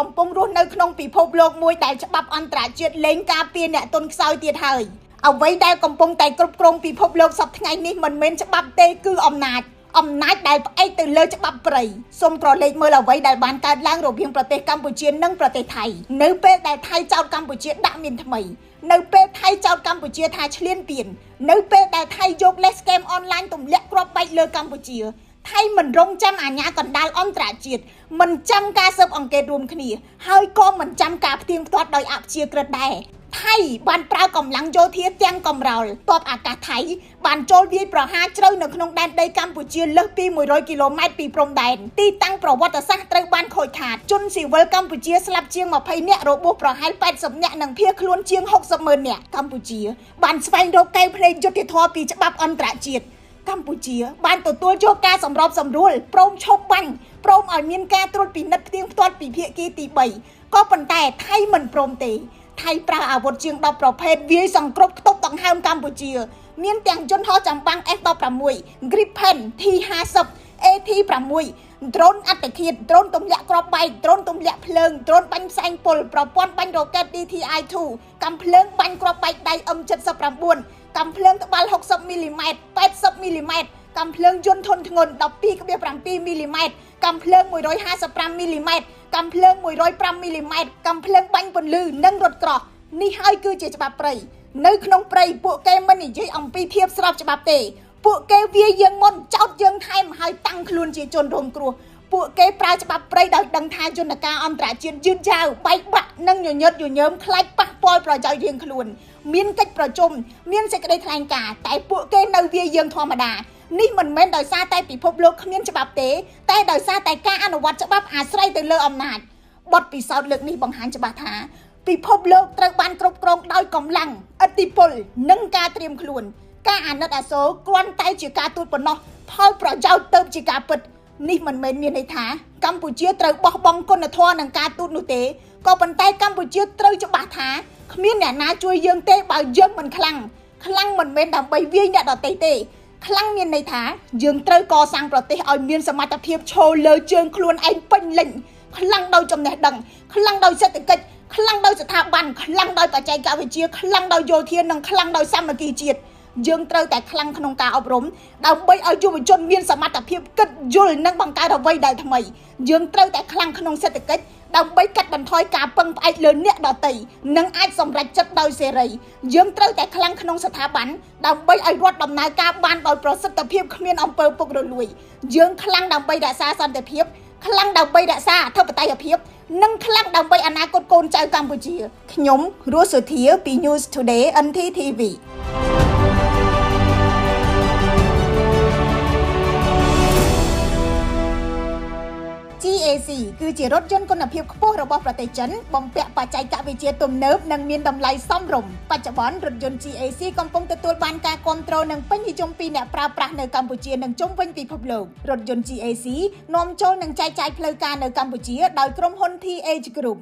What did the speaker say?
កំពុងរស់នៅក្នុងពិភពលោកមួយដែលច្បាប់អន្តរជាតិលែងការពារអ្នកទន់ខ្សោយទៀតហើយអ្វីដែលកំពុងតែគ្រប់គ្រងពិភពលោកសប្តាហ៍ថ្ងៃនេះមិនមែនច្បាប់ទេគឺអំណាចដែលផ្អែកទៅលើច្បាប់ព្រៃសូមក្រឡេកមើលអ្វីដែលបានកើតឡើងរវាងប្រទេសកម្ពុជានិងប្រទេសថៃនៅពេលដែលថៃចោទកម្ពុជាដាក់មានថ្មីនៅពេលថៃចោទកម្ពុជាថាឈ្លានពាននៅពេលដែលថៃយកលេសស្កេមអនឡាញទម្លាក់គ្រាប់បែកលើកម្ពុជាថៃមិនរងចាំអាញាកណ្ដាលអន្តរជាតិមិនចាំការស៊ើបអង្កេតរួមគ្នាហើយក៏មិនចាំការផ្ទៀងផ្ទាត់ដោយអព្យាក្រឹតដែរថៃបានប្រើកម្លាំងយោធាទាំងកំរោលទ័ពអាកាសថៃបានចូលវាយប្រហារជ្រៅនៅក្នុងដែនដីកម្ពុជាលើសពី100គីឡូម៉ែត្រពីព្រំដែនទីតាំងប្រវត្តិសាស្ត្រត្រូវបានខូចខាតជនស៊ីវិលកម្ពុជាស្លាប់ជាង20នាក់របួសប្រហែល80នាក់និងភៀសខ្លួនជាង60,000នាក់កម្ពុជាបានស្វែងរកកែវភ្នែកយុត្តិធម៌ពីច្បាប់អន្តរជាតិកម្ពុជាបានទទួលយកការសម្របសម្រួលព្រមឈប់បាញ់ព្រមឲ្យមានការត្រួតពិនិត្យផ្ទៀងផ្ទាត់ពីភាគីទី3ក៏ប៉ុន្តែថៃមិនព្រមទេថៃប្រើអាវុធជាង10ប្រភេទវាយសង្គ្រប់ខ្ទប់ដង្ហើមកម្ពុជាមានទាំងយន្តហោះចម្បាំង F16 Gripen T50 AT6 ដ្រូនអត្តឃាតដ្រូនទម្លាក់គ្រាប់បែកដ្រូនទម្លាក់ភ្លើងដ្រូនបាញ់ផ្សែងពុលប្រព័ន្ធបាញ់រ៉ុកែត DTI-2 កាំភ្លើងបាញ់គ្រាប់បែកដៃ M79 កាំភ្លើងក្បាល60មីលីម៉ែត្រ80មីលីម៉ែត្រកាំភ្លើងយន្តធុនធ្ងន់ 12.7 មីលីម៉ែត្រកាំភ្លើង155មីលីម៉ែត្រកាំភ្លើង105មីលីម៉ែត្រកាំភ្លើងបាញ់ពន្លឺនិងរថក្រោះនេះហើយគឺជាច្បាប់ព្រៃនៅក្នុងព្រៃពួកគេមិននិយាយអំពីភាពស្របច្បាប់ទេពួកគេវាយយើងមុនចោទយើងថែមហើយតាំងខ្លួនជាជនរងគ្រោះពួកគេប្រើច្បាប់ព្រៃដោយដឹងថាយន្តការអន្តរជាតិយឺតយ៉ាវបែកបាក់និងញញើតញញើមខ្លាចប៉ះពាល់ប្រយោជន៍រៀងខ្លួនមានកិច្ចប្រជុំមានសេចក្តីថ្លែងការណ៍តែពួកគេនៅវាយយើងធម្មតានេះមិនមែនដោយសារតែពិភពលោកគ្មានច្បាប់ទេតែដោយសារតែការអនុវត្តច្បាប់អាស្រ័យទៅលើអំណាចបទពិសោធន៍លើកនេះបង្ហាញច្បាស់ថាពិភពលោកត្រូវបានគ្រប់គ្រងដោយកម្លាំងឥទ្ធិពលនិងការត្រៀមខ្លួនការអាណិតអាសូរគ្រាន់តែជាការទូតប៉ុណ្ណោះផលប្រយោជន៍ទៅជាការពិតនេះមិនមែនមានន័យថាកម្ពុជាត្រូវបោះបង់គុណធម៌នឹងការទូតនោះទេក៏ប៉ុន្តែកម្ពុជាត្រូវច្បាស់ថាគ្មានអ្នកណាជួយយើងទេបើយើងមិនខ្លាំងមិនមែនដើម្បីវាយអ្នកដទៃទេខ្លាំងមានន័យថាយើងត្រូវកសាងប្រទេសឲ្យមានសមត្ថភាពឈរលើជើងខ្លួនឯងពេញលេញខ្លាំងដោយចំណេះដឹងខ្លាំងដោយសេដ្ឋកិច្ចខ្លាំងដោយស្ថាប័នខ្លាំងដោយបច្ចេកវិទ្យាខ្លាំងដោយយោធានិងខ្លាំងដោយសាមគ្គីជាតិយើងត្រូវតែខ្លាំងក្នុងការអប់រំដើម្បីឲ្យយុវជនមានសមត្ថភាពគិតយល់និងបង្កើតអ្វីដែលថ្មីយើងត្រូវតែខ្លាំងក្នុងសេដ្ឋកិច្ចដើម្បីកាត់បន្ថយការពឹងផ្អែកលើអ្នកដទៃនិងអាចសម្រេចចិត្តដោយសេរីយើងត្រូវតែខ្លាំងក្នុងស្ថាប័នដើម្បីឲ្យរដ្ឋដំណើរការបានដោយប្រសិទ្ធភាពគ្មានអំពើពុករលួយយើងខ្លាំងដើម្បីរក្សាសន្តិភាពខ្លាំងដើម្បីរក្សាអធិបតេយ្យភាពនិងខ្លាំងដើម្បីអនាគតកូនចៅកម្ពុជាខ្ញុំរស់សុធាពី News Today NTTV GAC គឺជារថយន្តគុណភាពខ្ពស់របស់ប្រទេសចិនបំពាក់បច្ចេកវិទ្យាទំនើបនិងមានតម្លៃសមរម្យបច្ចុប្បន្នរថយន្ត GAC កំពុងទទួលបានការគាំទ្រនិងពេញនិយមពីអ្នកប្រើប្រាស់នៅកម្ពុជានិងជុំវិញពិភពលោករថយន្ត GAC នាំចូលនិងចែកចាយផ្លូវការនៅកម្ពុជាដោយក្រុមហ៊ុន TH Group